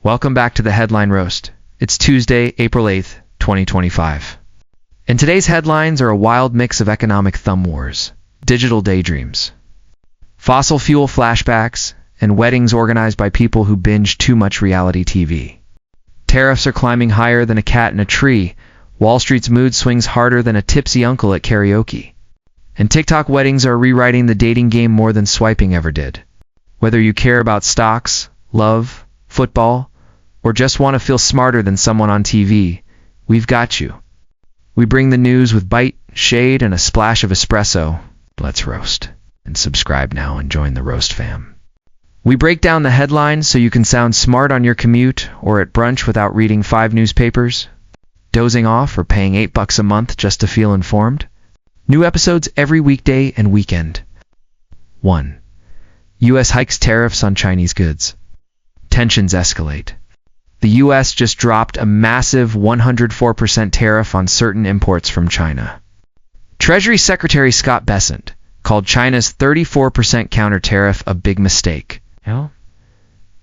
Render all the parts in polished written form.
Welcome back to the Headline Roast. It's Tuesday, April 8th, 2025. And today's headlines are a wild mix of economic thumb wars, digital daydreams, fossil fuel flashbacks, and weddings organized by people who binge too much reality TV. Tariffs are climbing higher than a cat in a tree. Wall Street's mood swings harder than a tipsy uncle at karaoke. And TikTok weddings are rewriting the dating game more than swiping ever did. Whether you care about stocks, love, football, or just want to feel smarter than someone on TV, we've got you. We bring the news with bite, shade, and a splash of espresso. Let's roast. And subscribe now and join the roast fam. We break down the headlines so you can sound smart on your commute or at brunch without reading 5 newspapers, dozing off, or paying $8 a month just to feel informed. New episodes every weekday and weekend. 1. U.S. hikes tariffs on Chinese goods. Tensions escalate. The U.S. just dropped a massive 104% tariff on certain imports from China. Treasury Secretary Scott Bessent called China's 34% counter tariff a big mistake.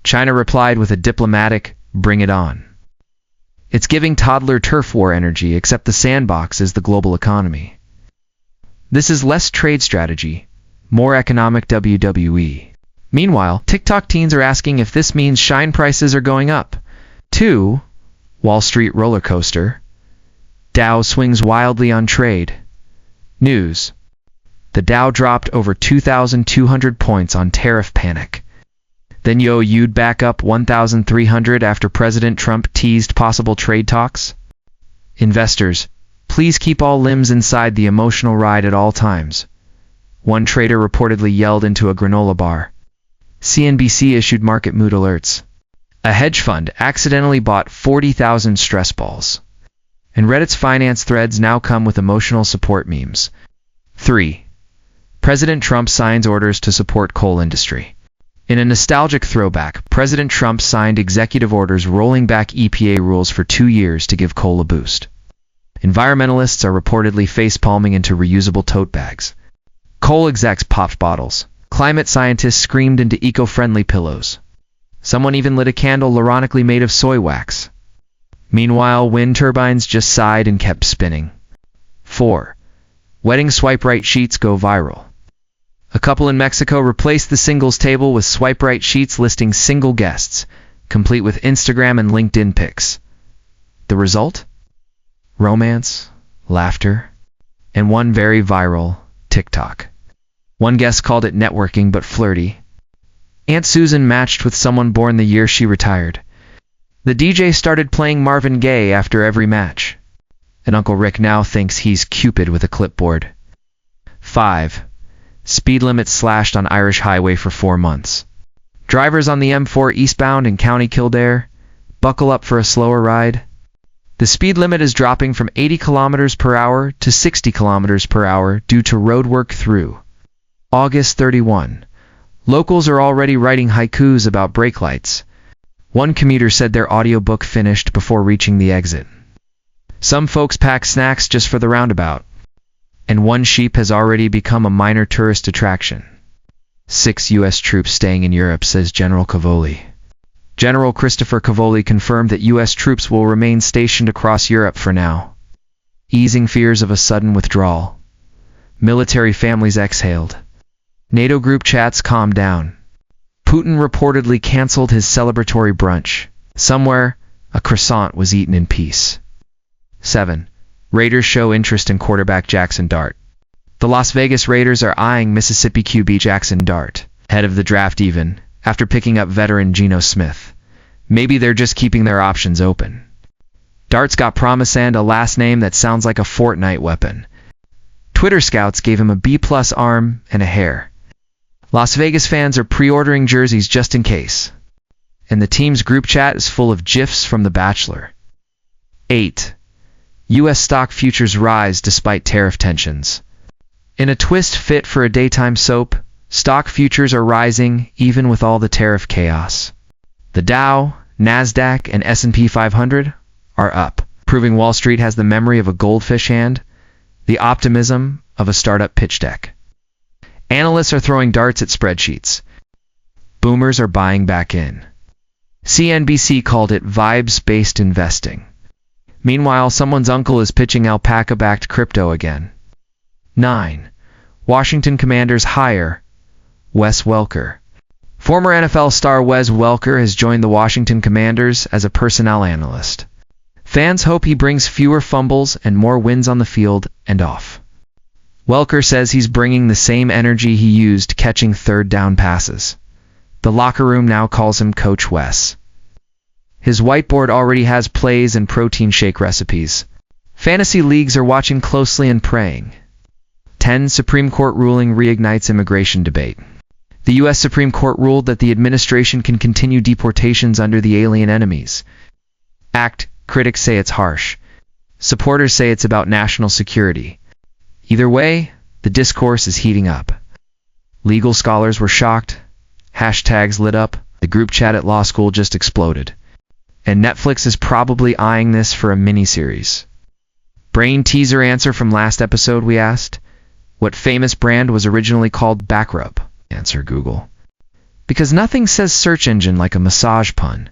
China replied with a diplomatic, "Bring it on." It's giving toddler turf war energy, except the sandbox is the global economy. This is less trade strategy, more economic WWE. Meanwhile, TikTok teens are asking if this means shine prices are going up. 2. Wall Street roller coaster. Dow swings wildly on trade. News. The Dow dropped over 2,200 points on tariff panic. Then yo'd back up 1,300 after President Trump teased possible trade talks. Investors, please keep all limbs inside the emotional ride at all times. One trader reportedly yelled into a granola bar. CNBC issued market mood alerts. A hedge fund accidentally bought 40,000 stress balls. And Reddit's finance threads now come with emotional support memes. 3. President Trump signs orders to support coal industry. In a nostalgic throwback, President Trump signed executive orders rolling back EPA rules for 2 years to give coal a boost. Environmentalists are reportedly face-palming into reusable tote bags. Coal execs popped bottles. Climate scientists screamed into eco-friendly pillows. Someone even lit a candle ironically made of soy wax. Meanwhile, wind turbines just sighed and kept spinning. 4. Wedding swipe right sheets go viral. A couple in Mexico replaced the singles table with swipe right sheets listing single guests, complete with Instagram and LinkedIn pics. The result? Romance, laughter, and one very viral TikTok. One guest called it networking but flirty. Aunt Susan matched with someone born the year she retired. The DJ started playing Marvin Gaye after every match. And Uncle Rick now thinks he's Cupid with a clipboard. 5. Speed limit slashed on Irish highway for 4 months. Drivers on the M4 eastbound in County Kildare, buckle up for a slower ride. The speed limit is dropping from 80 km per hour to 60 km per hour due to road work through August 31. Locals are already writing haikus about brake lights. One commuter said their audiobook finished before reaching the exit. Some folks pack snacks just for the roundabout. And one sheep has already become a minor tourist attraction. 6 U.S. troops staying in Europe, says General Cavoli. General Christopher Cavoli confirmed that U.S. troops will remain stationed across Europe for now, easing fears of a sudden withdrawal. Military families exhaled. NATO group chats calmed down. Putin reportedly canceled his celebratory brunch. Somewhere, a croissant was eaten in peace. 7. Raiders show interest in quarterback Jackson Dart. The Las Vegas Raiders are eyeing Mississippi QB Jackson Dart, head of the draft even, after picking up veteran Geno Smith. Maybe they're just keeping their options open. Dart's got promise and a last name that sounds like a Fortnite weapon. Twitter scouts gave him a B+ arm and a hair. Las Vegas fans are pre-ordering jerseys just in case. And the team's group chat is full of GIFs from The Bachelor. 8. U.S. stock futures rise despite tariff tensions. In a twist fit for a daytime soap, stock futures are rising even with all the tariff chaos. The Dow, Nasdaq, and S&P 500 are up, proving Wall Street has the memory of a goldfish hand, the optimism of a startup pitch deck. Analysts are throwing darts at spreadsheets. Boomers are buying back in. CNBC called it vibes-based investing. Meanwhile, someone's uncle is pitching alpaca-backed crypto again. 9. Washington Commanders hire Wes Welker. Former NFL star Wes Welker has joined the Washington Commanders as a personnel analyst. Fans hope he brings fewer fumbles and more wins on the field and off. Welker says he's bringing the same energy he used catching third down passes. The locker room now calls him Coach Wes. His whiteboard already has plays and protein shake recipes. Fantasy leagues are watching closely and praying. 10. Supreme Court ruling reignites immigration debate. The U.S. Supreme Court ruled that the administration can continue deportations under the Alien Enemies Act. Critics say it's harsh. Supporters say it's about national security. Either way, the discourse is heating up. Legal scholars were shocked. Hashtags lit up. The group chat at law school just exploded. And Netflix is probably eyeing this for a miniseries. Brain teaser answer from last episode, we asked. What famous brand was originally called Backrub? Answer Google. Because nothing says search engine like a massage pun.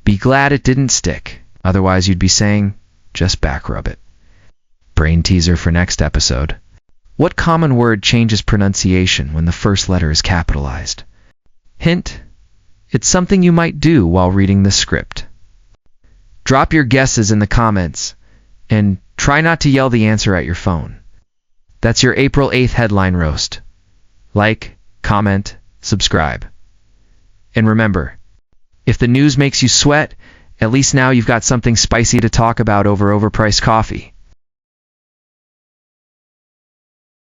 Be glad it didn't stick. Otherwise you'd be saying, just backrub it. Brain teaser for next episode. What common word changes pronunciation when the first letter is capitalized? Hint, it's something you might do while reading the script. Drop your guesses in the comments, and try not to yell the answer at your phone. That's your April 8th headline roast. Like, comment, subscribe. And remember, if the news makes you sweat, at least now you've got something spicy to talk about over overpriced coffee.